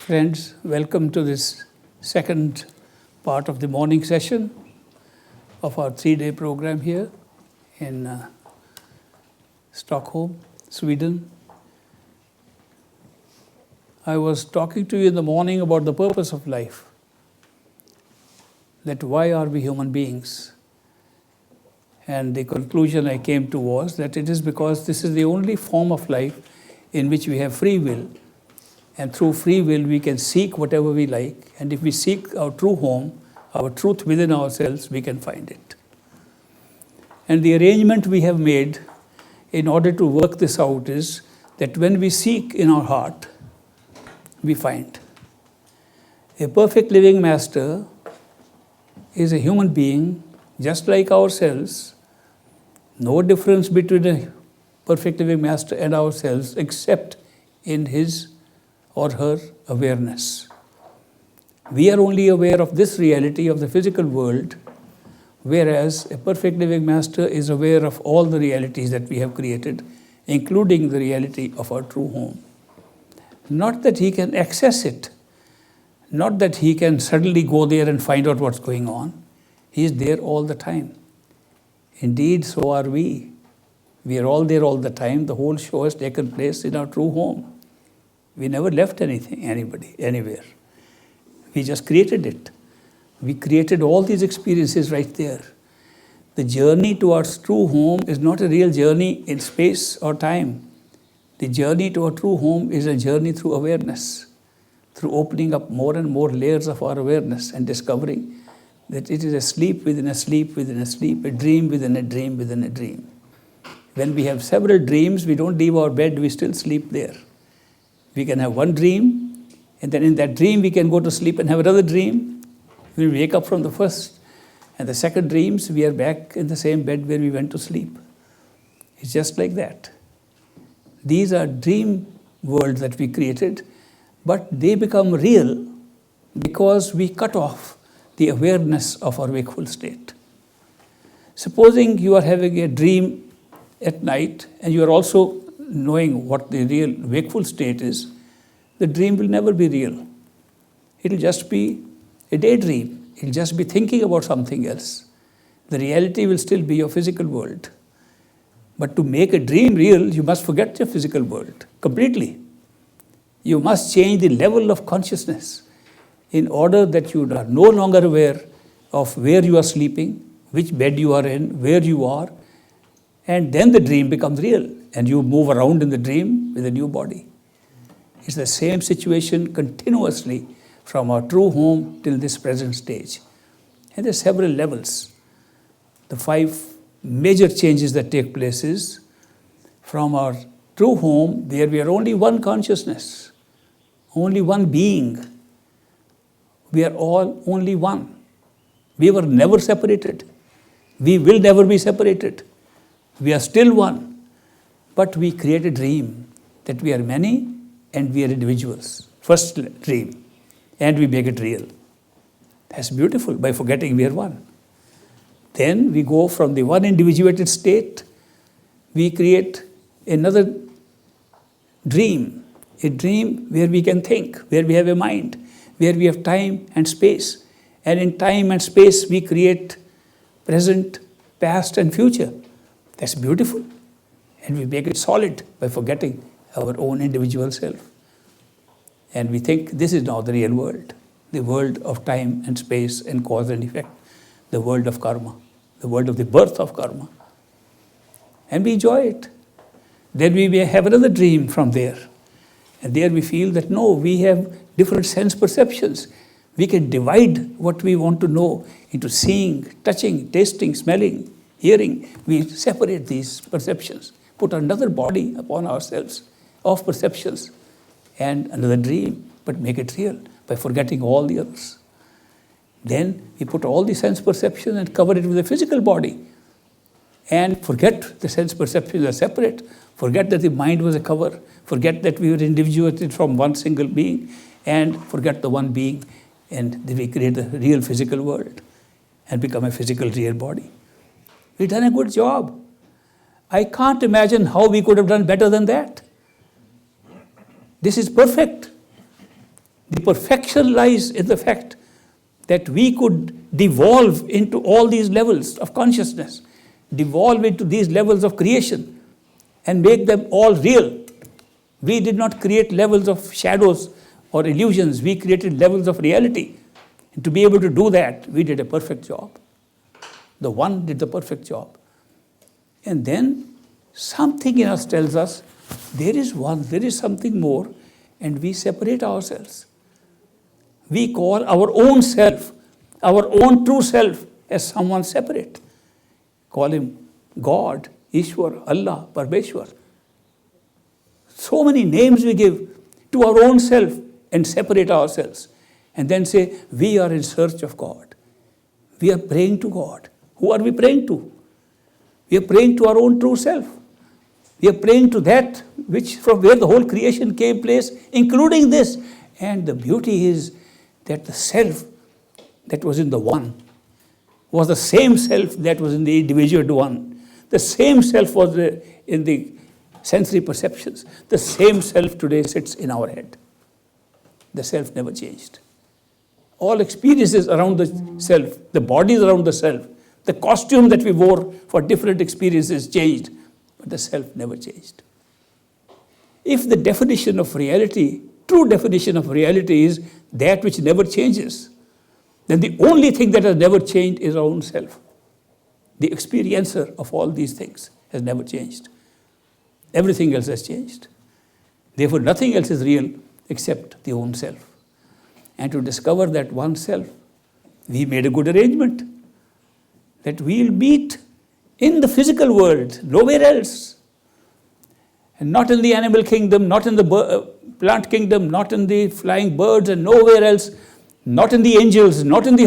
Friends, welcome to this second part of the morning session of our 3-day program here in Stockholm, Sweden. I was talking to you in the morning about the purpose of life, that why are we human beings? And the conclusion I came to was that it is because this is the only form of life in which we have free will. And through free will, we can seek whatever we like. And if we seek our true home, our truth within ourselves, we can find it. And the arrangement we have made in order to work this out is that when we seek in our heart, we find. A perfect living master is a human being just like ourselves. No difference between a perfect living master and ourselves except in his or her awareness. We are only aware of this reality of the physical world, whereas a perfect living master is aware of all the realities that we have created, including the reality of our true home. Not that he can access it, not that he can suddenly go there and find out what's going on. He is there all the time. Indeed, so are we. We are all there all the time. The whole show has taken place in our true home. We never left anybody, anywhere. We just created it. We created all these experiences right there. The journey towards true home is not a real journey in space or time. The journey to our true home is a journey through awareness, through opening up more and more layers of our awareness and discovering that it is a sleep within a sleep within a sleep, a dream within a dream within a dream. When we have several dreams, we don't leave our bed, we still sleep there. We can have one dream, and then in that dream we can go to sleep and have another dream. We wake up from the first and the second dreams, we are back in the same bed where we went to sleep. It's just like that. These are dream worlds that we created, but they become real because we cut off the awareness of our wakeful state. Supposing you are having a dream at night and you are also knowing what the real wakeful state is, the dream will never be real. It will just be a daydream. It will just be thinking about something else. The reality will still be your physical world. But to make a dream real, you must forget your physical world completely. You must change the level of consciousness in order that you are no longer aware of where you are sleeping, which bed you are in, where you are, and then the dream becomes real, and you move around in the dream with a new body. It's the same situation continuously from our true home till this present stage. And there are several levels. The 5 major changes that take place is from our true home, where we are only one consciousness, only one being. We are all only one. We were never separated. We will never be separated. We are still one, but we create a dream that we are many and we are individuals. First dream, and we make it real. That's beautiful, by forgetting we are one. Then we go from the one individuated state, we create another dream, a dream where we can think, where we have a mind, where we have time and space. And in time and space, we create present, past, and future. That's beautiful. And we make it solid by forgetting our own individual self. And we think this is now the real world, the world of time and space and cause and effect, the world of karma, the world of the birth of karma. And we enjoy it. Then we may have another dream from there. And there we feel that no, we have different sense perceptions. We can divide what we want to know into seeing, touching, tasting, smelling, hearing. We separate these perceptions, put another body upon ourselves of perceptions and another dream, but make it real by forgetting all the others. Then we put all the sense perceptions and cover it with a physical body and forget the sense perceptions are separate, forget that the mind was a cover, forget that we were individuated from one single being, and forget the one being, and then we create the real physical world and become a physical real body. We've done a good job. I can't imagine how we could have done better than that. This is perfect. The perfection lies in the fact that we could devolve into all these levels of consciousness, devolve into these levels of creation, and make them all real. We did not create levels of shadows or illusions. We created levels of reality. And to be able to do that, we did a perfect job. The One did the perfect job. And then something in us tells us, there is one, there is something more, and we separate ourselves. We call our own self, our own true self, as someone separate. Call him God, Ishwar, Allah, Parmeshwar. So many names we give to our own self and separate ourselves. And then say, we are in search of God. We are praying to God. Who are we praying to? We are praying to our own true self. We are praying to that which from where the whole creation came place, including this. And the beauty is that the self that was in the One was the same self that was in the individual one. The same self was in the sensory perceptions. The same self today sits in our head. The self never changed. All experiences around the self, the bodies around the self, the costume that we wore for different experiences changed, but the self never changed. If the definition of reality, true definition of reality is that which never changes, then the only thing that has never changed is our own self. The experiencer of all these things has never changed. Everything else has changed. Therefore, nothing else is real except the own self. And to discover that one self, we made a good arrangement that we'll meet in the physical world, nowhere else. And not in the animal kingdom, not in the plant kingdom, not in the flying birds, and nowhere else, not in the angels, not in the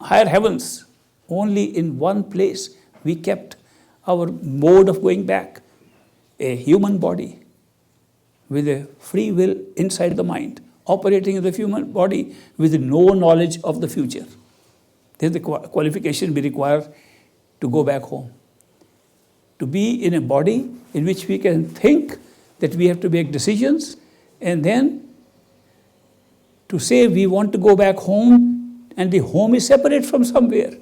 higher heavens. Only in one place we kept our mode of going back, a human body with a free will inside the mind, operating in the human body with no knowledge of the future. There's the qualification we require to go back home. To be in a body in which we can think that we have to make decisions, and then to say we want to go back home, and the home is separate from somewhere.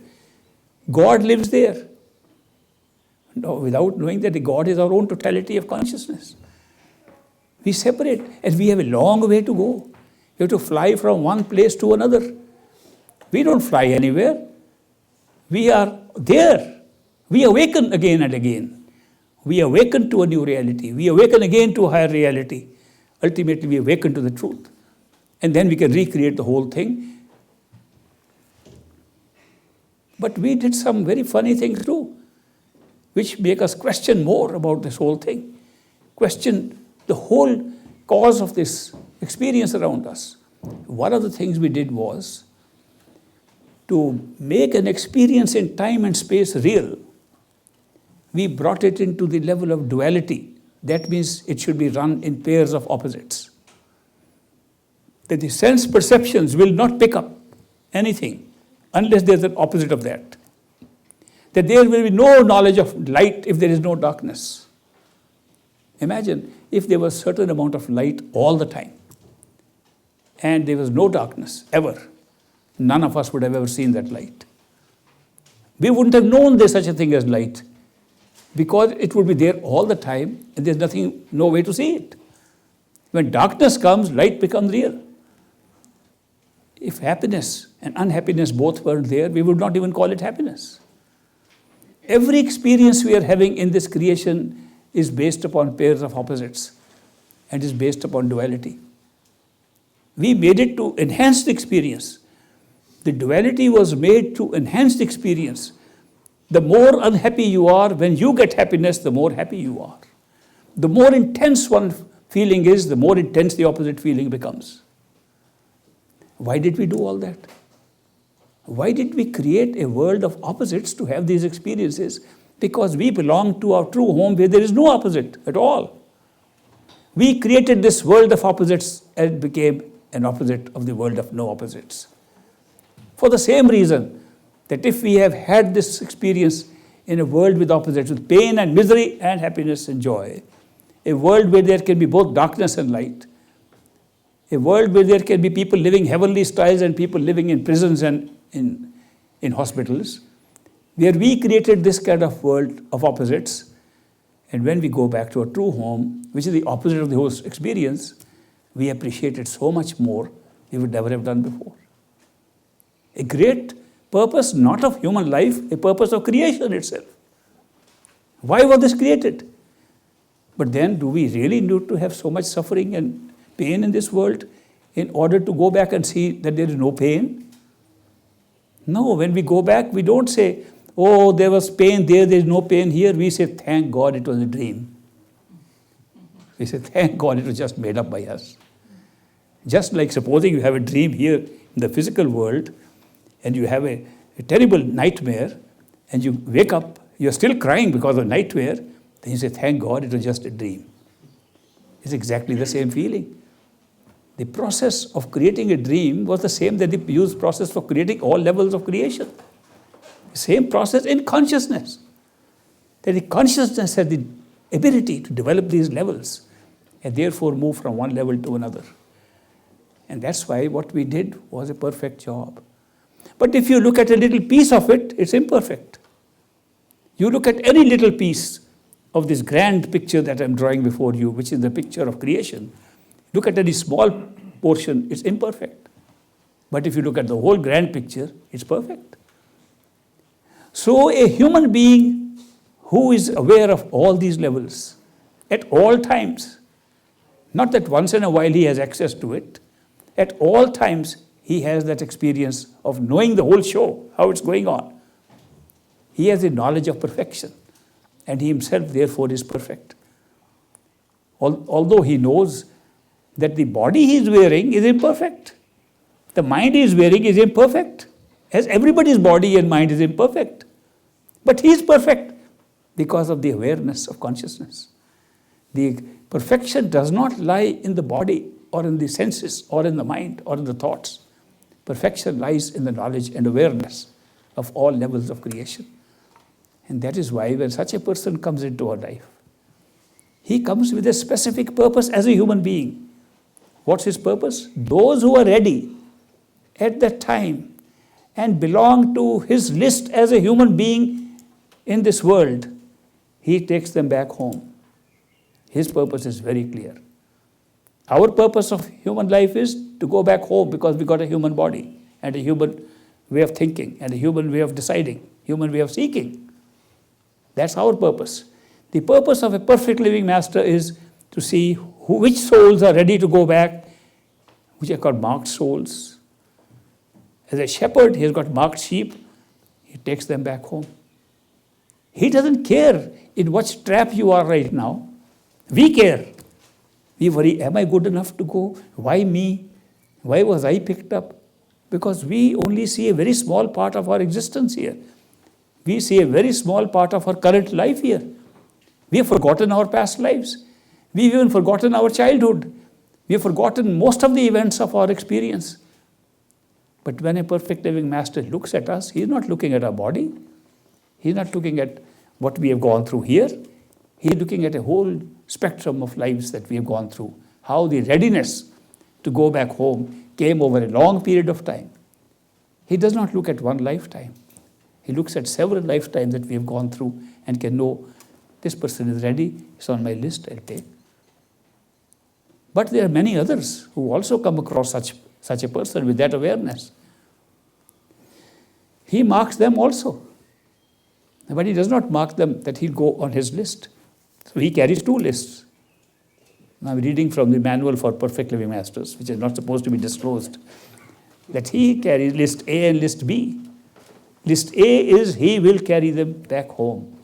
God lives there. No, without knowing that God is our own totality of consciousness. We separate, and we have a long way to go. We have to fly from one place to another. We don't fly anywhere. We are there. We awaken again and again. We awaken to a new reality. We awaken again to a higher reality. Ultimately, we awaken to the truth. And then we can recreate the whole thing. But we did some very funny things too, which make us question more about this whole thing. Question the whole cause of this experience around us. One of the things we did was to make an experience in time and space real. We brought it into the level of duality. That means it should be run in pairs of opposites. That the sense perceptions will not pick up anything unless there's an opposite of that. That there will be no knowledge of light if there is no darkness. Imagine if there was a certain amount of light all the time and there was no darkness ever. None of us would have ever seen that light. We wouldn't have known there's such a thing as light because it would be there all the time and there's no way to see it. When darkness comes, light becomes real. If happiness and unhappiness both were there, we would not even call it happiness. Every experience we are having in this creation is based upon pairs of opposites and is based upon duality. We made it to enhance the experience. The duality was made to enhance the experience. The more unhappy you are, when you get happiness, the more happy you are. The more intense one feeling is, the more intense the opposite feeling becomes. Why did we do all that? Why did we create a world of opposites to have these experiences? Because we belong to our true home where there is no opposite at all. We created this world of opposites and it became an opposite of the world of no opposites. For the same reason that if we have had this experience in a world with opposites, with pain and misery and happiness and joy, a world where there can be both darkness and light, A world where there can be people living heavenly styles and people living in prisons and in hospitals, where we created this kind of world of opposites. And when we go back to a true home, which is the opposite of the whole experience, we appreciate it so much more we would never have done before. A great purpose, not of human life, a purpose of creation itself. Why was this created? But then, do we really need to have so much suffering and pain in this world in order to go back and see that there is no pain? No, when we go back, we don't say, oh, there was pain there is no pain here. We say, thank God it was a dream. We say, thank God it was just made up by us. Just like supposing you have a dream here in the physical world and you have a terrible nightmare and you wake up, you're still crying because of nightmare, then you say, thank God it was just a dream. It's exactly the same feeling. The process of creating a dream was the same that the used process for creating all levels of creation. The same process in consciousness. That the consciousness has the ability to develop these levels and therefore move from one level to another. And that's why what we did was a perfect job. But if you look at a little piece of it, it's imperfect. You look at any little piece of this grand picture that I'm drawing before you, which is the picture of creation. Look at any small portion, it's imperfect. But if you look at the whole grand picture, it's perfect. So a human being who is aware of all these levels at all times, not that once in a while he has access to it, at all times he has that experience of knowing the whole show, how it's going on. He has a knowledge of perfection, and he himself therefore is perfect. Although he knows that the body he is wearing is imperfect, the mind he is wearing is imperfect, as everybody's body and mind is imperfect. But he is perfect because of the awareness of consciousness. The perfection does not lie in the body or in the senses or in the mind or in the thoughts. Perfection lies in the knowledge and awareness of all levels of creation. And that is why when such a person comes into our life, he comes with a specific purpose as a human being. What's his purpose? Those who are ready at that time and belong to his list as a human being in this world, he takes them back home. His purpose is very clear. Our purpose of human life is to go back home because we got a human body and a human way of thinking and a human way of deciding, human way of seeking. That's our purpose. The purpose of a perfect living master is to see which souls are ready to go back, which are called marked souls. As a shepherd, he has got marked sheep. He takes them back home. He doesn't care in what trap you are right now. We care. We worry, am I good enough to go? Why me? Why was I picked up? Because we only see a very small part of our existence here. We see a very small part of our current life here. We have forgotten our past lives. We've even forgotten our childhood. We have forgotten most of the events of our experience. But when a perfect living master looks at us, he's not looking at our body. He's not looking at what we have gone through here. He's looking at a whole spectrum of lives that we have gone through. How the readiness to go back home came over a long period of time. He does not look at one lifetime. He looks at several lifetimes that we have gone through and can know this person is ready, it's on my list, I'll take. But there are many others who also come across such a person with that awareness. He marks them also. But he does not mark them that he'll go on his list. So he carries two lists. I'm reading from the Manual for Perfect Living Masters, which is not supposed to be disclosed, that he carries list A and list B. List A is he will carry them back home.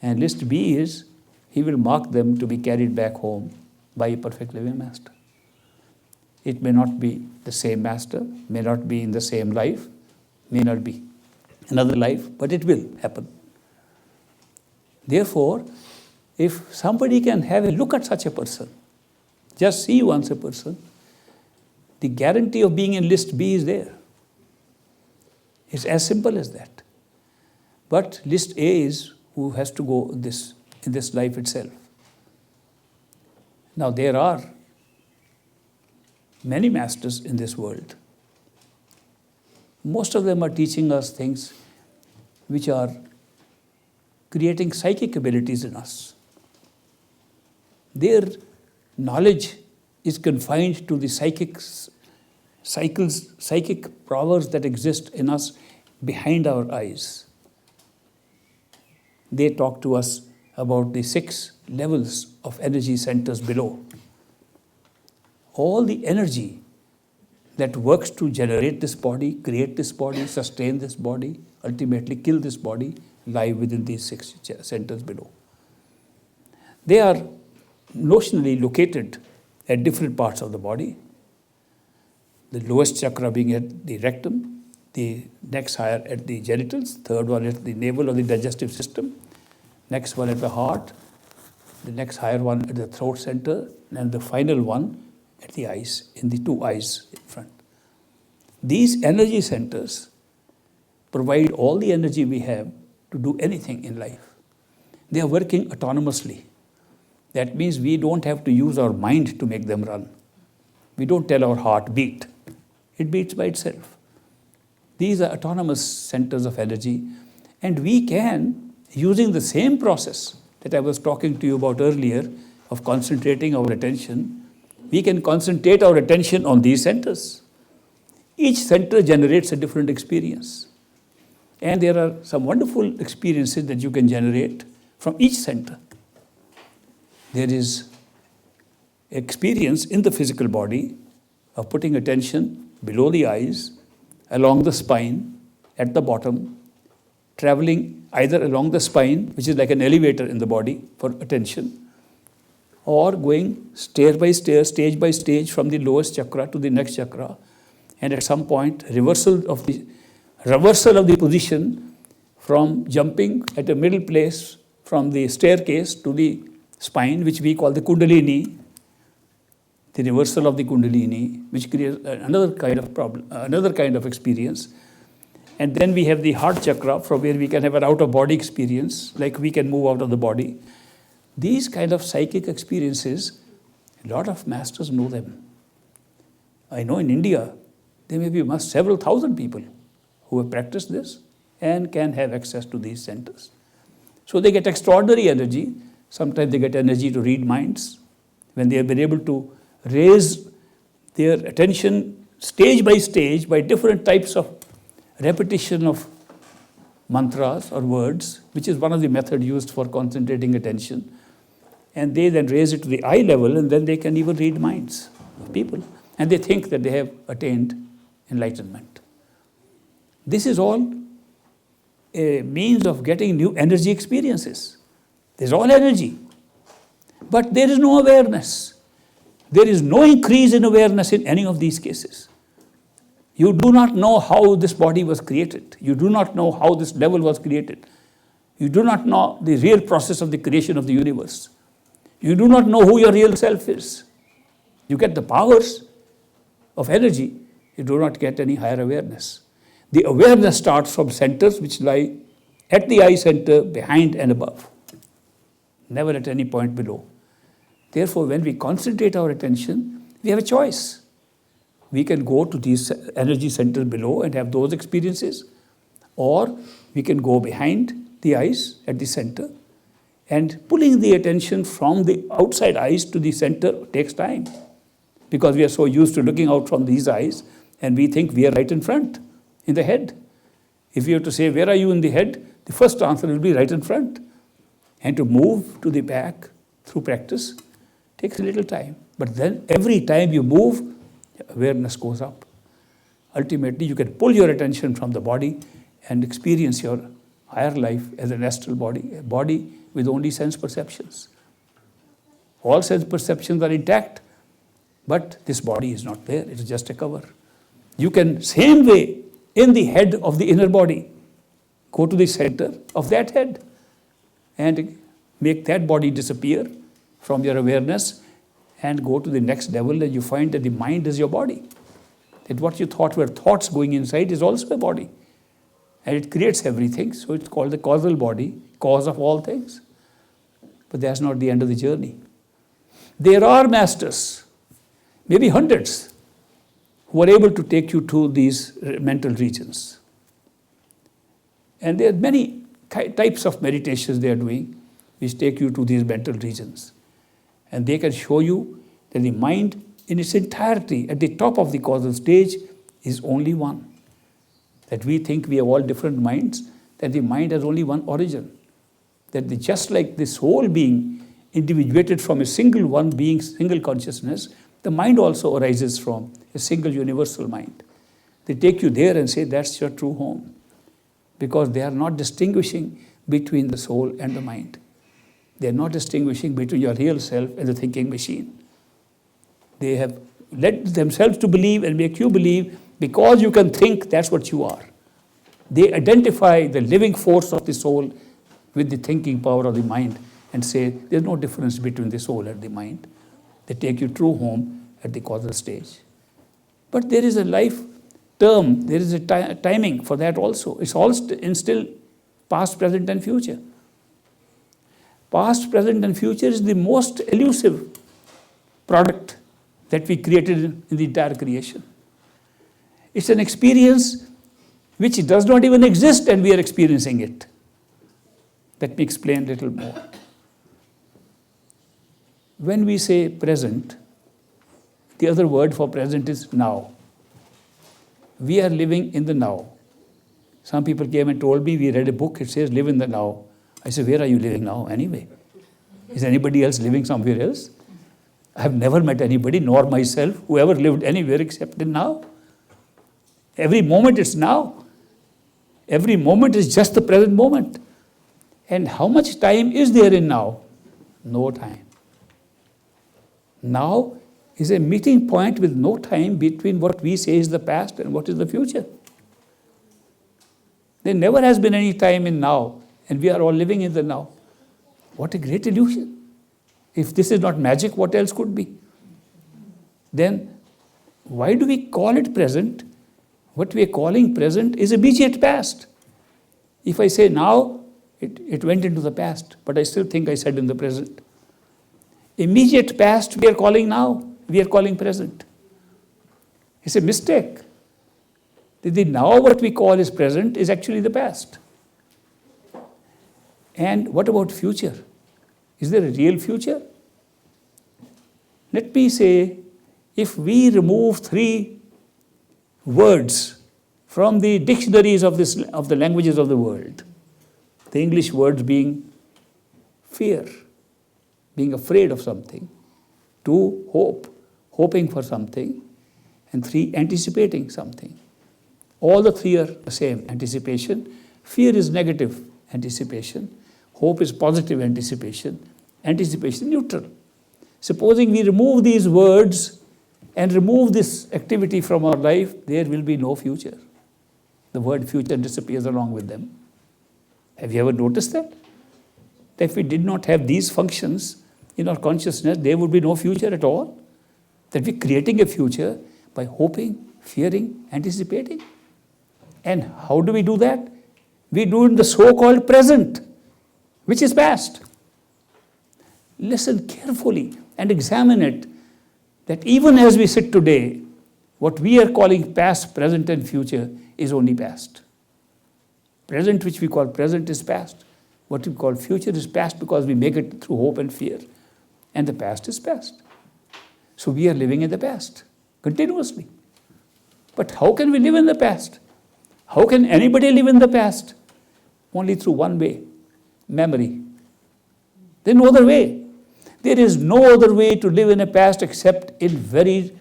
And list B is he will mark them to be carried back home by a perfect living master. It may not be the same master, may not be in the same life, may not be another life, but it will happen. Therefore, if somebody can have a look at such a person, just see once a person, the guarantee of being in list B is there. It's as simple as that. But list A is who has to go in this life itself. Now there are many masters in this world. Most of them are teaching us things which are creating psychic abilities in us. Their knowledge is confined to the psychic powers that exist in us behind our eyes. They talk to us about the 6 levels of energy centers below. All the energy that works to generate this body, create this body, sustain this body, ultimately kill this body, lie within these 6 centers below. They are notionally located at different parts of the body. The lowest chakra being at the rectum, the next higher at the genitals, third one at the navel or the digestive system, next one at the heart, the next higher one at the throat center, and the final one at the eyes, in the 2 eyes in front. These energy centers provide all the energy we have to do anything in life. They are working autonomously. That means we don't have to use our mind to make them run. We don't tell our heart beat. It beats by itself. These are autonomous centers of energy, and we can, using the same process that I was talking to you about earlier of concentrating our attention, we can concentrate our attention on these centers. Each center generates a different experience. And there are some wonderful experiences that you can generate from each center. There is experience in the physical body of putting attention below the eyes, along the spine, at the bottom, traveling either along the spine, which is like an elevator in the body for attention, or going stair by stair, stage by stage from the lowest chakra to the next chakra, and at some point reversal of the position from jumping at a middle place from the staircase to the spine, which we call the kundalini, the reversal of the kundalini, which creates another kind of problem, another kind of experience. And then we have the heart chakra, from where we can have an out-of-body experience, like we can move out of the body. These kind of psychic experiences, a lot of masters know them. I know in India, there may be several thousand people who have practiced this and can have access to these centers. So they get extraordinary energy. Sometimes they get energy to read minds. When they have been able to raise their attention stage by different types of repetition of mantras or words, which is one of the methods used for concentrating attention. And they then raise it to the eye level, and then they can even read minds of people. And they think that they have attained enlightenment. This is all a means of getting new energy experiences. There's all energy. But there is no awareness. There is no increase in awareness in any of these cases. You do not know how this body was created. You do not know how this level was created. You do not know the real process of the creation of the universe. You do not know who your real self is. You get the powers of energy. You do not get any higher awareness. The awareness starts from centers which lie at the eye center, behind and above, never at any point below. Therefore, when we concentrate our attention, we have a choice. We can go to these energy centers below and have those experiences, or we can go behind the eyes at the center, and pulling the attention from the outside eyes to the center takes time, because we are so used to looking out from these eyes and we think we are right in front, in the head. If you have to say, where are you in the head? The first answer will be right in front. And to move to the back through practice takes a little time. But then every time you move, awareness goes up. Ultimately, you can pull your attention from the body and experience your higher life as an astral body, a body with only sense perceptions. All sense perceptions are intact, but this body is not there. It is just a cover. You can, same way, in the head of the inner body, go to the center of that head and make that body disappear from your awareness and go to the next level, and you find that the mind is your body. That what you thought were thoughts going inside is also a body. And it creates everything, so it's called the causal body, cause of all things. But that's not the end of the journey. There are masters, maybe hundreds, who are able to take you to these mental regions. And there are many types of meditations they are doing which take you to these mental regions. And they can show you that the mind in its entirety at the top of the causal stage is only one. That we think we have all different minds, that the mind has only one origin. That just like this whole being individuated from a single one being, single consciousness, the mind also arises from a single universal mind. They take you there and say that's your true home, because they are not distinguishing between the soul and the mind. They are not distinguishing between your real self and the thinking machine. They have led themselves to believe and make you believe because you can think, that's what you are. They identify the living force of the soul with the thinking power of the mind and say there's no difference between the soul and the mind. They take you true home at the causal stage. But there is a life term, there is a timing for that also. It's all still past, present and future. Past, present and future is the most elusive product that we created in the entire creation. It's an experience which does not even exist and we are experiencing it. Let me explain a little more. When we say present, the other word for present is now. We are living in the now. Some people came and told me, we read a book, it says live in the now. I said, where are you living now anyway? Is anybody else living somewhere else? I have never met anybody, nor myself, who ever lived anywhere except in now. Every moment is now. Every moment is just the present moment. And how much time is there in now? No time. Now is a meeting point with no time between what we say is the past and what is the future. There never has been any time in now, and we are all living in the now. What a great illusion. If this is not magic, what else could be? Then why do we call it present? What we are calling present is immediate past. If I say now, it went into the past, but I still think I said in the present. Immediate past we are calling now, we are calling present. It's a mistake. The now what we call is present is actually the past. And what about future? Is there a real future? Let me say, if we remove 3 words from the dictionaries of the languages of the world, the English words being fear, being afraid of something, 2, hope, hoping for something, and 3, anticipating something. All the 3 are the same. Anticipation. Fear is negative anticipation. Hope is positive anticipation. Anticipation neutral. Supposing we remove these words and remove this activity from our life, there will be no future. The word future disappears along with them. Have you ever noticed that? That if we did not have these functions in our consciousness, there would be no future at all. That we're creating a future by hoping, fearing, anticipating. And how do we do that? We do it in the so-called present, which is past. Listen carefully and examine it, that even as we sit today, what we are calling past, present and future is only past. Present, which we call present, is past. What we call future is past because we make it through hope and fear. And the past is past. So we are living in the past continuously. But how can we live in the past? How can anybody live in the past? Only through one way, memory. There's no other way. There is no other way to live in the past except in very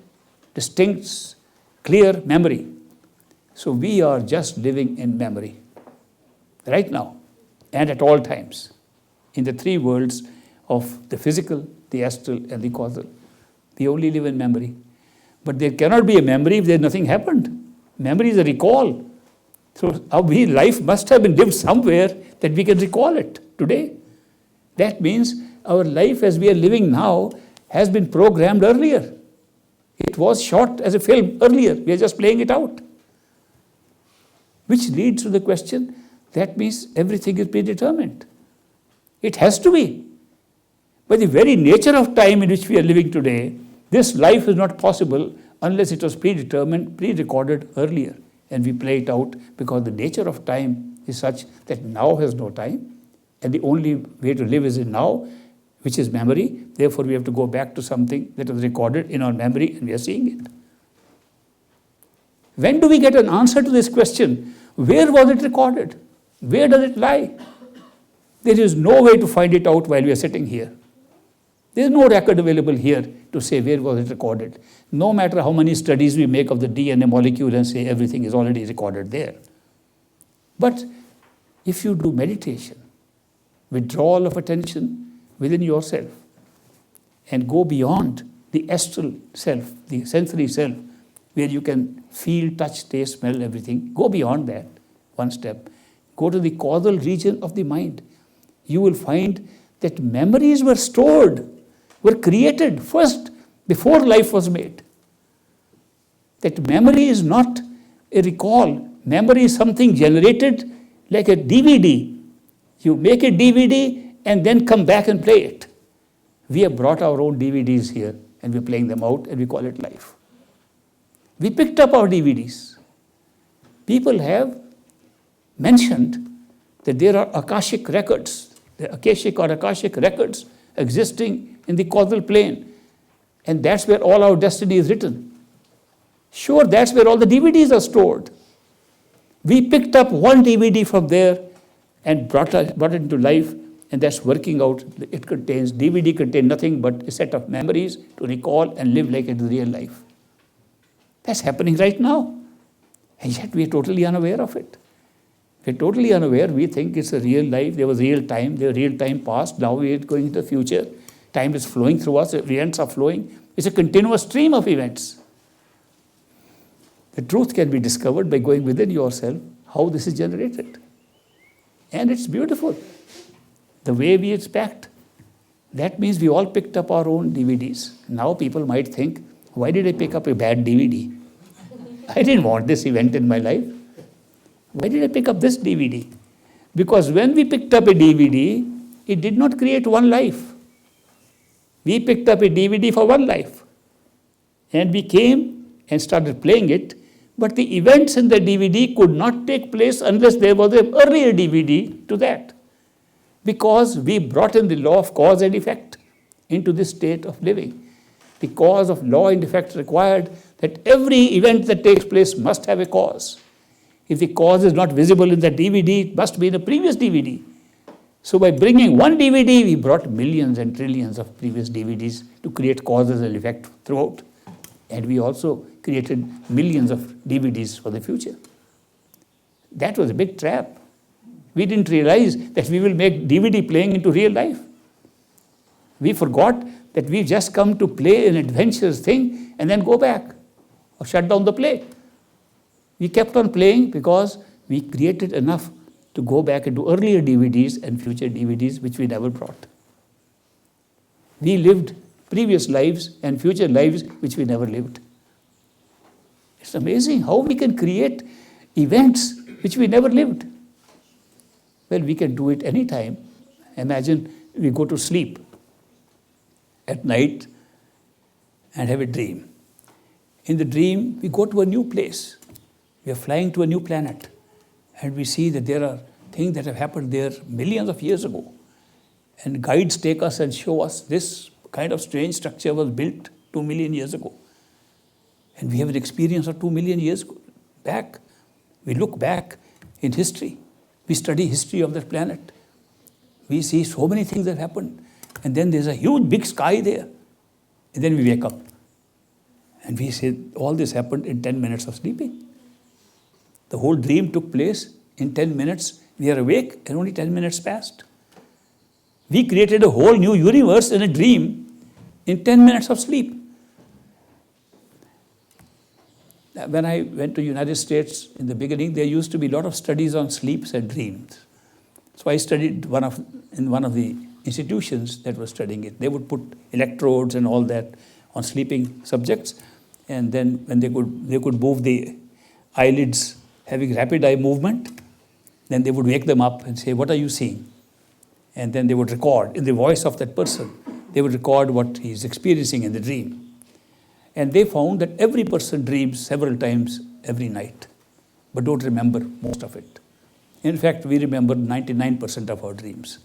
distinct, clear memory. So we are just living in memory right now and at all times in the 3 worlds of the physical, the astral, and the causal. We only live in memory. But there cannot be a memory if nothing happened. Memory is a recall. So our life must have been lived somewhere that we can recall it today. That means our life as we are living now has been programmed earlier. It was shot as a film earlier. We are just playing it out. Which leads to the question, that means everything is predetermined. It has to be. By the very nature of time in which we are living today, this life is not possible unless it was predetermined, pre-recorded earlier, and we play it out because the nature of time is such that now has no time, and the only way to live is in now, which is memory. Therefore, we have to go back to something that was recorded in our memory, and we are seeing it. When do we get an answer to this question? Where was it recorded? Where does it lie? There is no way to find it out while we are sitting here. There is no record available here to say where was it recorded. No matter how many studies we make of the DNA molecule and say everything is already recorded there. But if you do meditation, withdrawal of attention within yourself, and go beyond the astral self, the sensory self, where you can feel, touch, taste, smell, everything, go beyond that one step. Go to the causal region of the mind. You will find that memories were stored, were created first before life was made. That memory is not a recall. Memory is something generated like a DVD. You make a DVD and then come back and play it. We have brought our own DVDs here and we're playing them out and we call it life. We picked up our DVDs. People have mentioned that there are Akashic records, the Akashic or Akashic records existing in the causal plane. And that's where all our destiny is written. Sure, that's where all the DVDs are stored. We picked up one DVD from there and brought it into life, and that's working out. DVD contains nothing but a set of memories to recall and live like it is real life. That's happening right now. And yet we are totally unaware of it. We're totally unaware. We think it's a real life. There was real time. There was real time past. Now we are going into the future. Time is flowing through us. Events are flowing. It's a continuous stream of events. The truth can be discovered by going within yourself, how this is generated. And it's beautiful. The way we expect. That means we all picked up our own DVDs. Now people might think, why did I pick up a bad DVD? I didn't want this event in my life. Why did I pick up this DVD? Because when we picked up a DVD, it did not create one life. We picked up a DVD for one life. And we came and started playing it, but the events in the DVD could not take place unless there was an earlier DVD to that. Because we brought in the law of cause and effect into this state of living. The cause of law and effect required that every event that takes place must have a cause. If the cause is not visible in the DVD, it must be in the previous DVD. So by bringing one DVD, we brought millions and trillions of previous DVDs to create causes and effect throughout. And we also created millions of DVDs for the future. That was a big trap. We didn't realize that we will make DVD playing into real life. We forgot that we've just come to play an adventurous thing and then go back or shut down the play. We kept on playing because we created enough to go back into earlier DVDs and future DVDs which we never brought. We lived previous lives and future lives which we never lived. It's amazing how we can create events which we never lived. Well, we can do it anytime. Imagine we go to sleep at night and have a dream. In the dream, we go to a new place. We are flying to a new planet. And we see that there are things that have happened there millions of years ago. And guides take us and show us this kind of strange structure was built 2 million years ago. And we have an experience of 2 million years back. We look back in history. We study history of that planet. We see so many things that happened. And then there's a huge big sky there. And then we wake up. And we say, all this happened in 10 minutes of sleeping. The whole dream took place in 10 minutes. We are awake and only 10 minutes passed. We created a whole new universe in a dream in 10 minutes of sleep. When I went to United States in the beginning, there used to be a lot of studies on sleeps and dreams. So I studied in one of the institutions that was studying it. They would put electrodes and all that on sleeping subjects, and then when they could move the eyelids having rapid eye movement, then they would wake them up and say, what are you seeing? And then they would record in the voice of that person. They would record what he's experiencing in the dream. And they found that every person dreams several times every night, but don't remember most of it. In fact, we remember 99% of our dreams.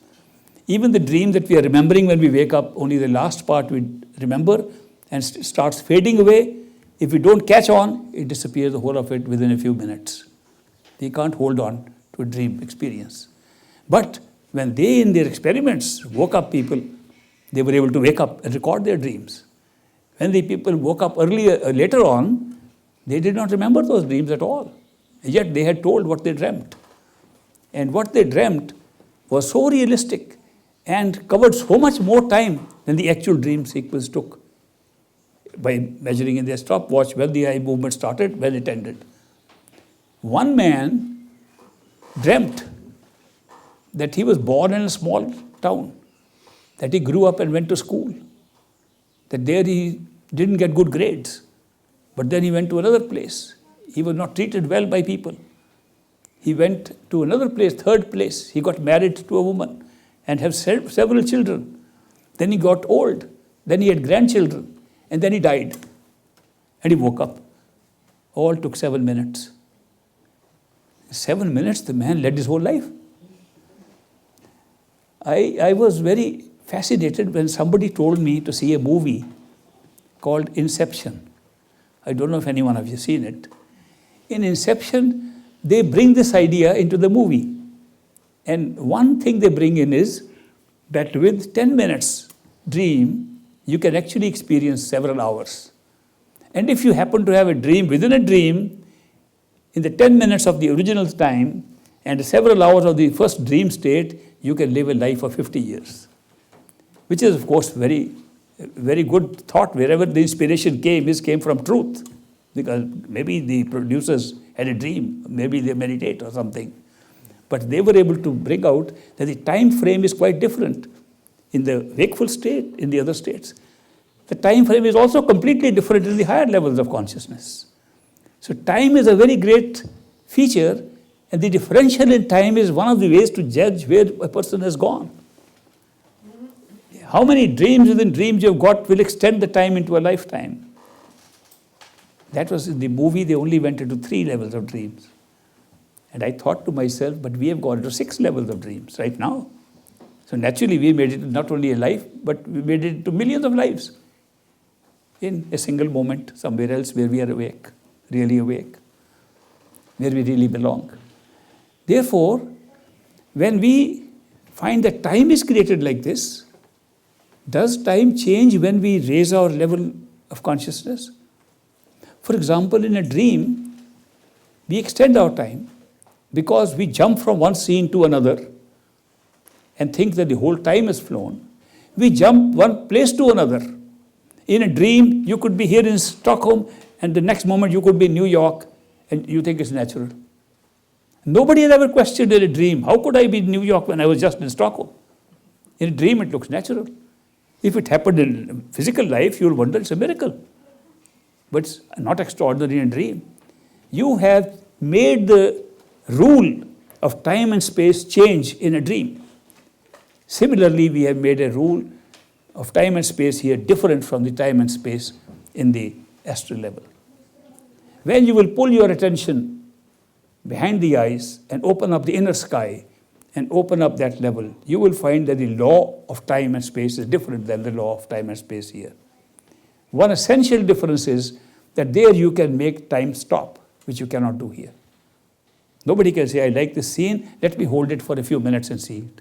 Even the dream that we are remembering when we wake up, only the last part we remember and starts fading away. If we don't catch on, it disappears, the whole of it, within a few minutes. They can't hold on to a dream experience. But when they, in their experiments, woke up people, they were able to wake up and record their dreams. When the people woke up later on, they did not remember those dreams at all. Yet they had told what they dreamt. And what they dreamt was so realistic and covered so much more time than the actual dream sequence took, by measuring in their stopwatch when the eye movement started, when it ended. One man dreamt that he was born in a small town, that he grew up and went to school, that there he didn't get good grades, but then he went to another place. He was not treated well by people. He went to another place, third place. He got married to a woman and have several children. Then he got old. Then he had grandchildren. And then he died. And he woke up. All took 7 minutes. 7 minutes, the man led his whole life. I was very fascinated when somebody told me to see a movie called Inception. I don't know if anyone of you have seen it. In Inception, they bring this idea into the movie. And one thing they bring in is that with 10 minutes dream, you can actually experience several hours. And if you happen to have a dream within a dream, in the 10 minutes of the original time and several hours of the first dream state, you can live a life of 50 years. Which is, of course, very good thought. Wherever the inspiration came from truth. Because maybe the producers had a dream, maybe they meditate or something. But they were able to bring out that the time frame is quite different in the wakeful state, in the other states. The time frame is also completely different in the higher levels of consciousness. So time is a very great feature, and the differential in time is one of the ways to judge where a person has gone. How many dreams within dreams you've got will extend the time into a lifetime. That was in the movie, they only went into 3 levels of dreams. And I thought to myself, but we have gone into 6 levels of dreams right now. So naturally, we made it not only a life, but we made it into millions of lives in a single moment, somewhere else where we are awake, really awake, where we really belong. Therefore, when we find that time is created like this, does time change when we raise our level of consciousness? For example, in a dream, we extend our time because we jump from one scene to another and think that the whole time has flown. We jump one place to another. In a dream, you could be here in Stockholm, and the next moment you could be in New York, and you think it's natural. Nobody has ever questioned in a dream, how could I be in New York when I was just in Stockholm? In a dream, it looks natural. If it happened in physical life, you'll wonder it's a miracle. But it's not extraordinary in a dream. You have made the rule of time and space change in a dream. Similarly, we have made a rule of time and space here different from the time and space in the astral level. When you will pull your attention behind the eyes and open up the inner sky and open up that level, you will find that the law of time and space is different than the law of time and space here. One essential difference is that there you can make time stop, which you cannot do here. Nobody can say, I like this scene, let me hold it for a few minutes and see it.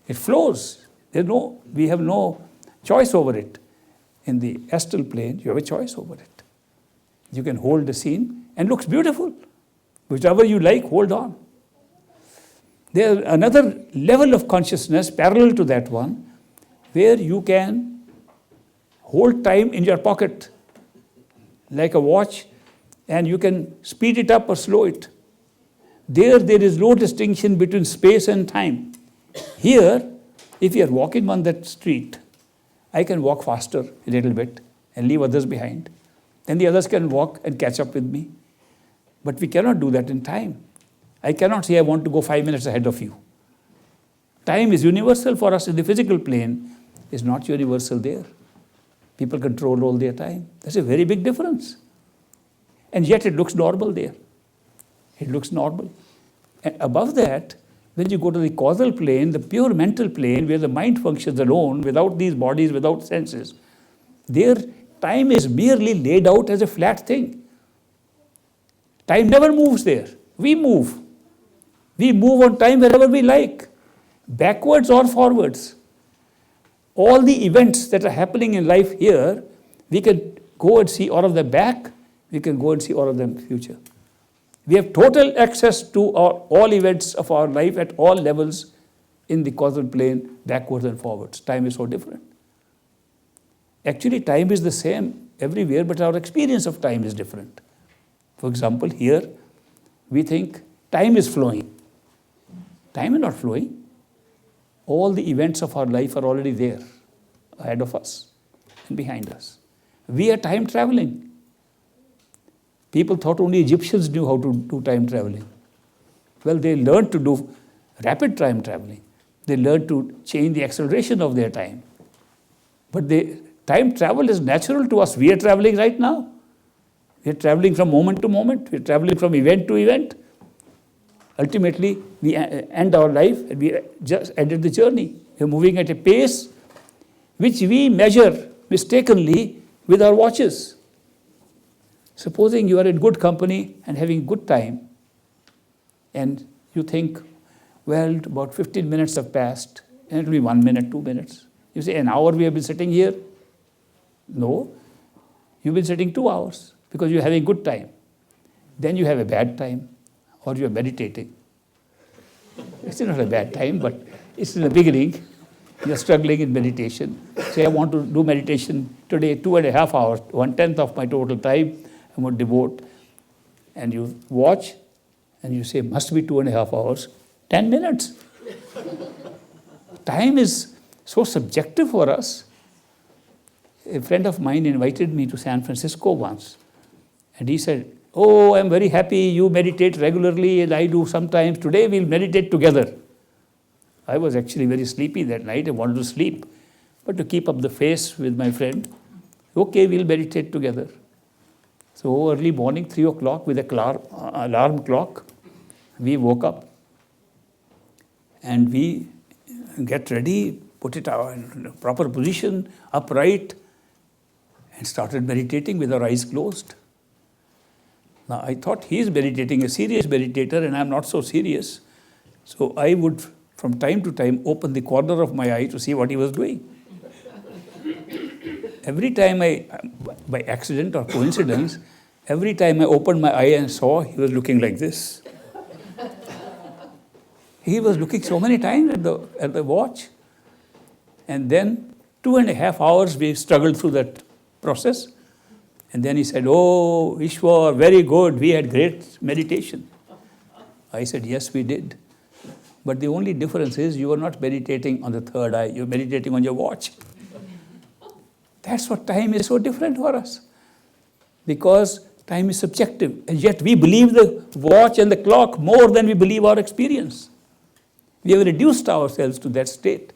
It flows. We have no choice over it. In the astral plane, you have a choice over it. You can hold the scene and it looks beautiful. Whichever you like, hold on. There's another level of consciousness parallel to that one, where you can hold time in your pocket like a watch, and you can speed it up or slow it. There is no distinction between space and time. Here, if you are walking on that street, I can walk faster a little bit and leave others behind. Then the others can walk and catch up with me. But we cannot do that in time. I cannot say I want to go 5 minutes ahead of you. Time is universal for us in the physical plane, is not universal there. People control all their time. That's a very big difference. And yet it looks normal there. It looks normal. And above that, when you go to the causal plane, the pure mental plane, where the mind functions alone, without these bodies, without senses, there time is merely laid out as a flat thing. Time never moves there. We move. We move on time wherever we like, backwards or forwards. All the events that are happening in life here, we can go and see all of them back, we can go and see all of them future. We have total access to all events of our life at all levels in the causal plane, backwards and forwards. Time is so different. Actually, time is the same everywhere, but our experience of time is different. For example, here, we think time is flowing. Time is not flowing. All the events of our life are already there, ahead of us and behind us. We are time traveling. People thought only Egyptians knew how to do time traveling. Well, they learned to do rapid time traveling. They learned to change the acceleration of their time. But time travel is natural to us. We are traveling right now. We are traveling from moment to moment. We are traveling from event to event. Ultimately, we end our life and we just ended the journey. We are moving at a pace which we measure mistakenly with our watches. Supposing you are in good company and having good time, and you think, well, about 15 minutes have passed, and it will be 1 minute, 2 minutes. You say, an hour we have been sitting here? No, you've been sitting 2 hours because you're having good time. Then you have a bad time, or you're meditating. It's not a bad time, but it's in the beginning. You're struggling in meditation. Say, I want to do meditation today, 2.5 hours, 1/10 of my total time. I want to devote, and you watch, and you say, must be 2.5 hours, 10 minutes. Time is so subjective for us. A friend of mine invited me to San Francisco once, and he said, oh, I'm very happy you meditate regularly, and I do sometimes. Today we'll meditate together. I was actually very sleepy that night. I wanted to sleep, but to keep up the face with my friend, okay, we'll meditate together. So early morning, 3 o'clock, with a alarm clock, we woke up and we get ready, put it in a proper position, upright, and started meditating with our eyes closed. Now, I thought he is meditating, a serious meditator, and I'm not so serious. So I would, from time to time, open the corner of my eye to see what he was doing. Every time by accident or coincidence, every time I opened my eye and saw, he was looking like this. He was looking so many times at the watch. And then 2.5 hours we struggled through that process. And then he said, oh, Ishwar, very good, we had great meditation. I said, yes, we did. But the only difference is you are not meditating on the third eye, you're meditating on your watch. That's what time is so different for us. Because time is subjective, and yet we believe the watch and the clock more than we believe our experience. We have reduced ourselves to that state,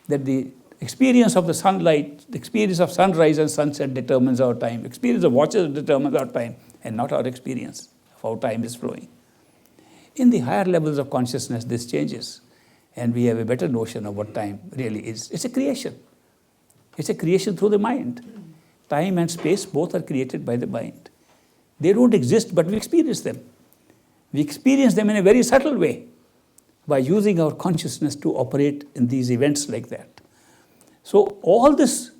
that the experience of the sunlight, the experience of sunrise and sunset determines our time. Experience of watches determines our time, and not our experience of how time is flowing. In the higher levels of consciousness, this changes, and we have a better notion of what time really is. It's a creation. It's a creation through the mind. Time and space both are created by the mind. They don't exist, but we experience them. We experience them in a very subtle way by using our consciousness to operate in these events like that. So all this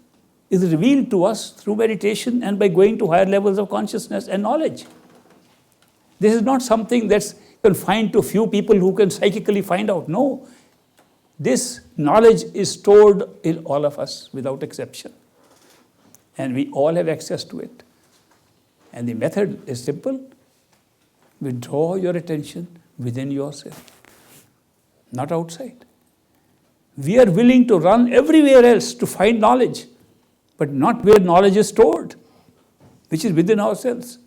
is revealed to us through meditation and by going to higher levels of consciousness and knowledge. This is not something that's confined to a few people who can psychically find out. No, this knowledge is stored in all of us without exception. And we all have access to it. And the method is simple. Withdraw your attention within yourself, not outside. We are willing to run everywhere else to find knowledge, but not where knowledge is stored, which is within ourselves.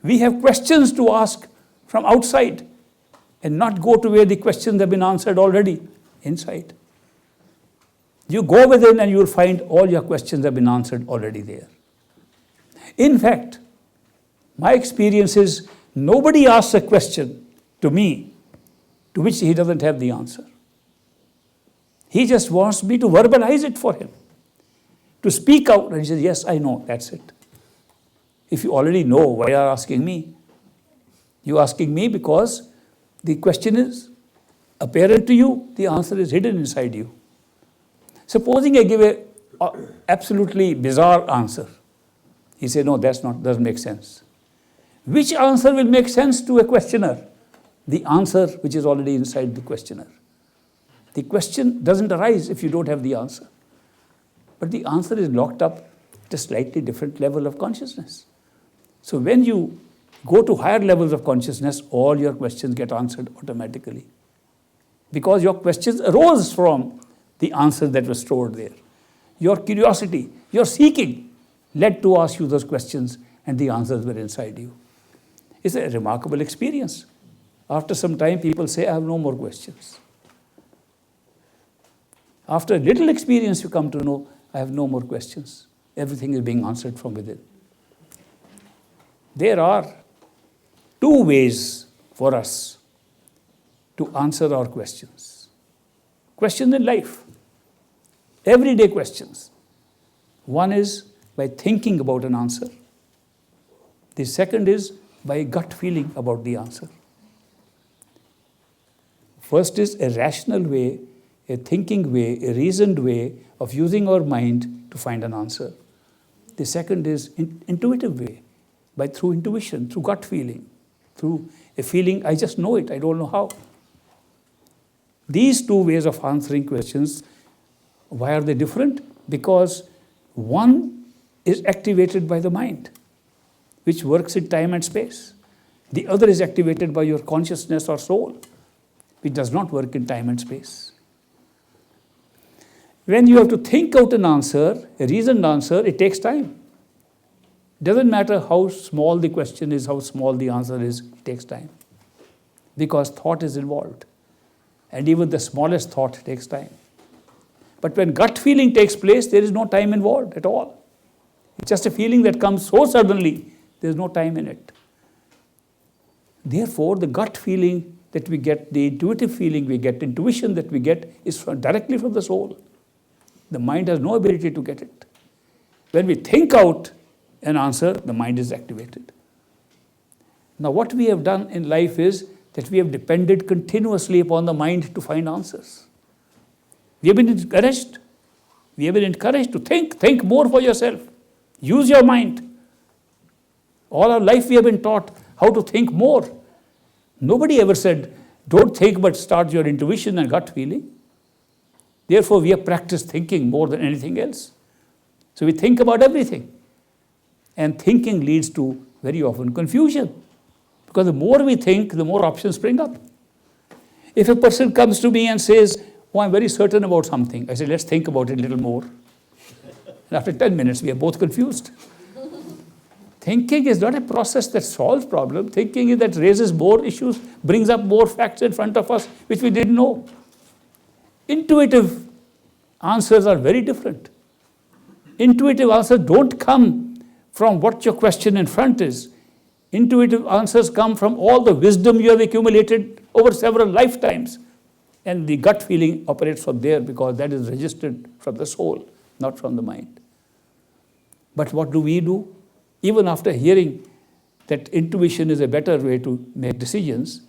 We have questions to ask from outside and not go to where the questions have been answered already, inside. You go within and you will find all your questions have been answered already there. In fact, my experience is nobody asks a question to me to which he doesn't have the answer. He just wants me to verbalize it for him, to speak out. And he says, yes, I know, that's it. If you already know, why are you asking me? You're asking me because the question is apparent to you, the answer is hidden inside you. Supposing I give a absolutely bizarre answer. He said, no, doesn't make sense. Which answer will make sense to a questioner? The answer which is already inside the questioner. The question doesn't arise if you don't have the answer. But the answer is locked up at a slightly different level of consciousness. So when you go to higher levels of consciousness, all your questions get answered automatically. Because your questions arose from the answer that was stored there. Your curiosity, your seeking led to ask you those questions, and the answers were inside you. It's a remarkable experience. After some time, people say, I have no more questions. After a little experience, you come to know, I have no more questions. Everything is being answered from within. There are two ways for us to answer our questions. Questions in life, everyday questions. One is by thinking about an answer. The second is by gut feeling about the answer. First is a rational way, a thinking way, a reasoned way of using our mind to find an answer. The second is intuitive way, through intuition, through gut feeling, through a feeling, I just know it, I don't know how. These two ways of answering questions, why are they different? Because one is activated by the mind, which works in time and space. The other is activated by your consciousness or soul, which does not work in time and space. When you have to think out an answer, a reasoned answer, it takes time. It doesn't matter how small the question is, how small the answer is, it takes time. Because thought is involved. And even the smallest thought takes time. But when gut feeling takes place, there is no time involved at all. It's just a feeling that comes so suddenly, there's no time in it. Therefore, the gut feeling that we get, the intuitive feeling we get, intuition that we get is directly from the soul. The mind has no ability to get it. When we think out an answer, the mind is activated. Now, what we have done in life is that we have depended continuously upon the mind to find answers. We have been encouraged. We have been encouraged to think more for yourself. Use your mind. All our life we have been taught how to think more. Nobody ever said, don't think but start your intuition and gut feeling. Therefore, we have practiced thinking more than anything else. So we think about everything. And thinking leads to very often confusion. Because the more we think, the more options spring up. If a person comes to me and says, oh, I'm very certain about something, I say, let's think about it a little more. And after 10 minutes, we are both confused. Thinking is not a process that solves problems. Thinking is that raises more issues, brings up more facts in front of us, which we didn't know. Intuitive answers are very different. Intuitive answers don't come from what your question in front is. Intuitive answers come from all the wisdom you have accumulated over several lifetimes. And the gut feeling operates from there because that is registered from the soul, not from the mind. But what do we do? Even after hearing that intuition is a better way to make decisions,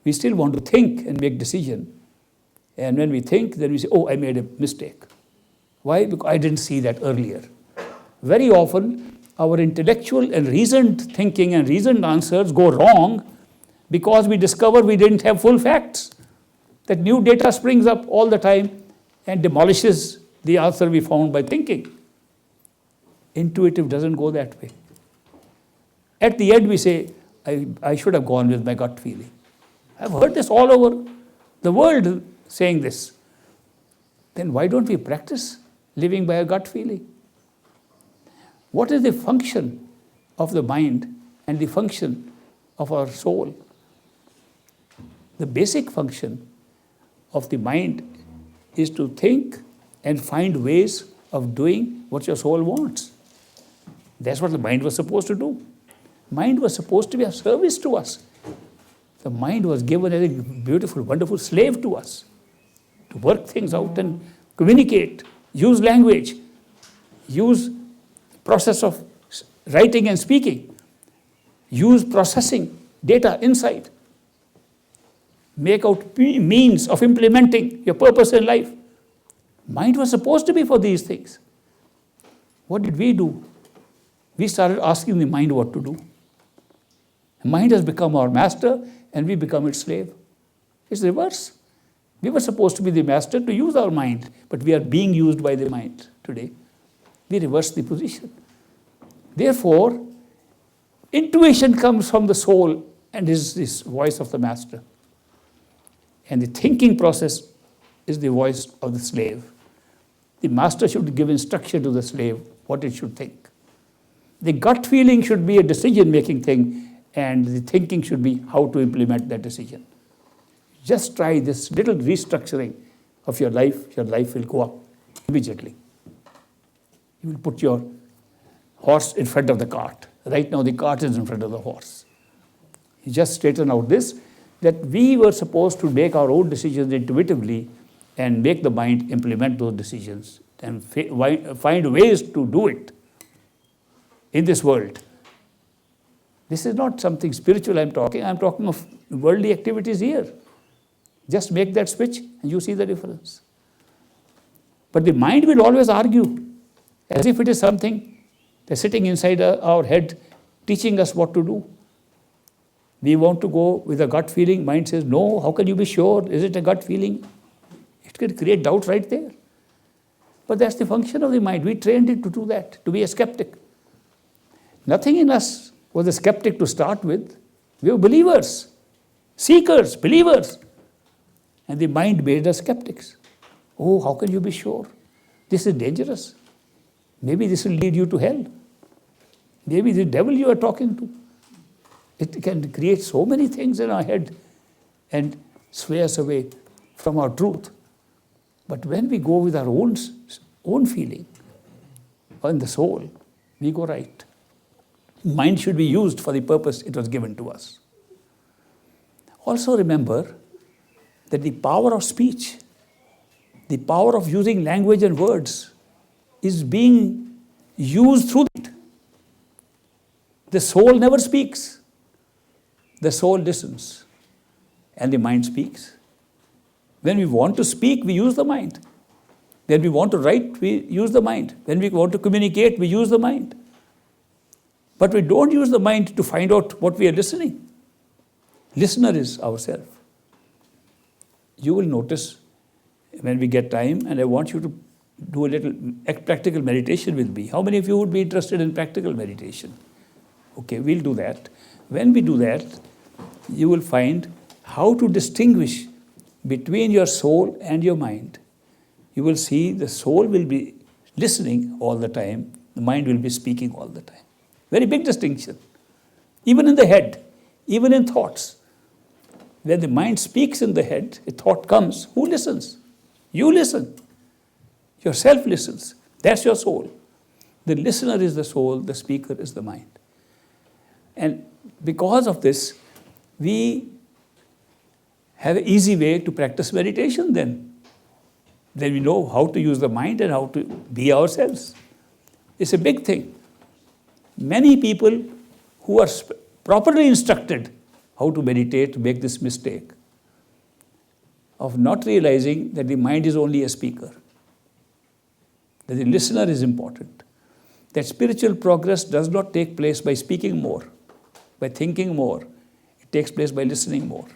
we still want to think and make decisions. And when we think, then we say, oh, I made a mistake. Why? Because I didn't see that earlier. Very often, our intellectual and reasoned thinking and reasoned answers go wrong because we discover we didn't have full facts. That new data springs up all the time and demolishes the answer we found by thinking. Intuitive doesn't go that way. At the end, we say, I should have gone with my gut feeling. I've heard this all over the world saying this. Then why don't we practice living by a gut feeling? What is the function of the mind and the function of our soul? The basic function of the mind is to think and find ways of doing what your soul wants. That's what the mind was supposed to do. Mind was supposed to be of service to us. The mind was given as a beautiful, wonderful slave to us, to work things out and communicate, use language, use process of writing and speaking, use processing data, insight, make out means of implementing your purpose in life. Mind was supposed to be for these things. What did we do? We started asking the mind what to do. The mind has become our master and we become its slave. It's the reverse. We were supposed to be the master to use our mind, but we are being used by the mind today. We reverse the position. Therefore, intuition comes from the soul and is this voice of the master. And the thinking process is the voice of the slave. The master should give instruction to the slave what it should think. The gut feeling should be a decision-making thing, and the thinking should be how to implement that decision. Just try this little restructuring of your life will go up immediately. You will put your horse in front of the cart. Right now the cart is in front of the horse. You just straighten out this, that we were supposed to make our own decisions intuitively and make the mind implement those decisions and find ways to do it in this world. This is not something spiritual I'm talking of worldly activities here. Just make that switch and you see the difference. But the mind will always argue as if it is something that's sitting inside our head teaching us what to do. We want to go with a gut feeling. Mind says, no, how can you be sure? Is it a gut feeling? It can create doubt right there. But that's the function of the mind. We trained it to do that, to be a skeptic. Nothing in us was a skeptic to start with. We were believers, seekers, believers. And the mind made us skeptics. Oh, how can you be sure? This is dangerous. Maybe this will lead you to hell. Maybe the devil you are talking to. It can create so many things in our head and sway us away from our truth. But when we go with our own feeling in the soul, we go right. Mind should be used for the purpose it was given to us. Also remember that the power of speech, the power of using language and words is being used through it. The soul never speaks. The soul listens and the mind speaks. When we want to speak, we use the mind. When we want to write, we use the mind. When we want to communicate, we use the mind. But we don't use the mind to find out what we are listening. Listener is ourself. You will notice when we get time, and I want you to do a little practical meditation with me. How many of you would be interested in practical meditation? Okay, we'll do that. When we do that, you will find how to distinguish between your soul and your mind. You will see the soul will be listening all the time, the mind will be speaking all the time. Very big distinction. Even in the head, even in thoughts. When the mind speaks in the head, a thought comes. Who listens? You listen. Yourself listens. That's your soul. The listener is the soul, the speaker is the mind. And because of this, we have an easy way to practice meditation then. Then we know how to use the mind and how to be ourselves. It's a big thing. Many people who are properly instructed how to meditate make this mistake of not realizing that the mind is only a speaker, that the listener is important, that spiritual progress does not take place by speaking more, by thinking more. It takes place by listening more.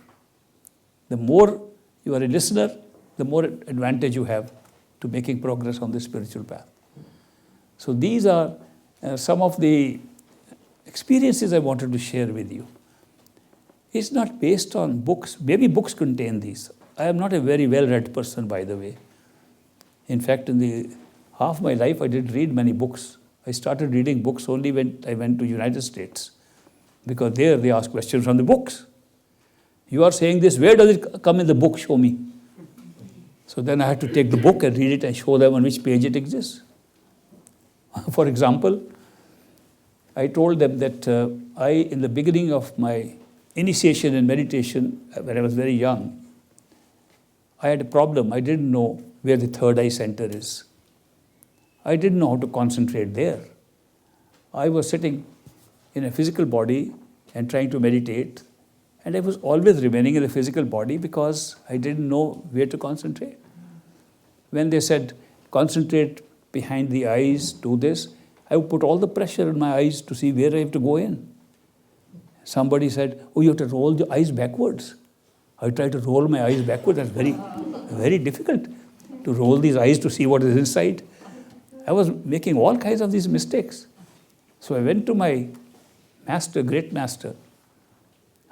The more you are a listener, the more advantage you have to making progress on the spiritual path. So these are some of the experiences I wanted to share with you. It's not based on books. Maybe books contain these. I am not a very well-read person, by the way. In fact, in the half my life, I didn't read many books. I started reading books only when I went to United States, because there they ask questions from the books. You are saying this, where does it come in the book? Show me. So then I had to take the book and read it and show them on which page it exists. For example, I told them that in the beginning of my initiation in meditation, when I was very young, I had a problem. I didn't know where the third eye center is. I didn't know how to concentrate there. I was sitting in a physical body and trying to meditate, and I was always remaining in the physical body because I didn't know where to concentrate. When they said, concentrate behind the eyes, do this, I would put all the pressure on my eyes to see where I have to go in. Somebody said, oh, you have to roll the eyes backwards. I tried to roll my eyes backwards. That's very, very difficult to roll these eyes to see what is inside. I was making all kinds of these mistakes. So I went to my master, great master,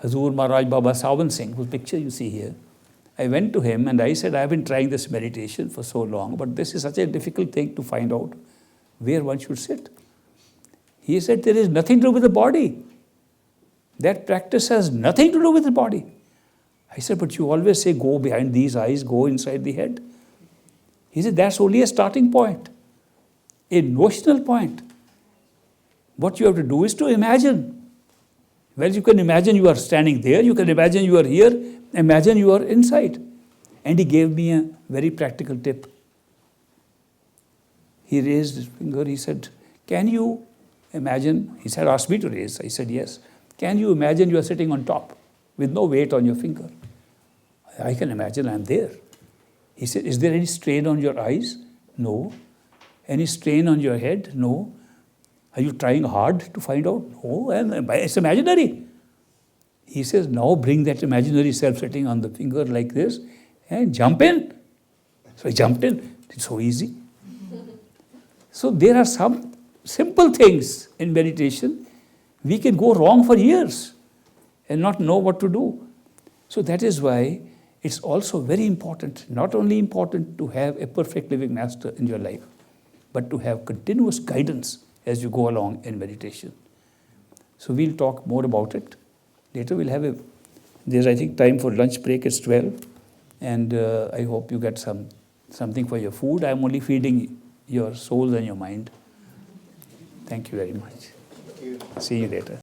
Hazur Maharaj Baba Sawan Singh, whose picture you see here. I went to him and I said, I've been trying this meditation for so long, but this is such a difficult thing to find out where one should sit. He said, there is nothing to do with the body. That practice has nothing to do with the body. I said, but you always say, go behind these eyes, go inside the head. He said, that's only a starting point, a notional point. What you have to do is to imagine. Well, you can imagine you are standing there, you can imagine you are here, imagine you are inside. And he gave me a very practical tip. He raised his finger, he said, can you imagine, he said, asked me to raise, I said yes. Can you imagine you are sitting on top with no weight on your finger? I can imagine I am there. He said, is there any strain on your eyes? No. Any strain on your head? No. Are you trying hard to find out? No, it's imaginary. He says, now bring that imaginary self sitting on the finger like this and jump in. So I jumped in. It's so easy. So there are some simple things in meditation. We can go wrong for years and not know what to do. So that is why it's also very important, not only important to have a perfect living master in your life, but to have continuous guidance as you go along in meditation. So we'll talk more about it. Later we'll have there's I think time for lunch break, it's 12. And I hope you get something for your food. I'm only feeding your soul and your mind. Thank you very much. Thank you. See you later.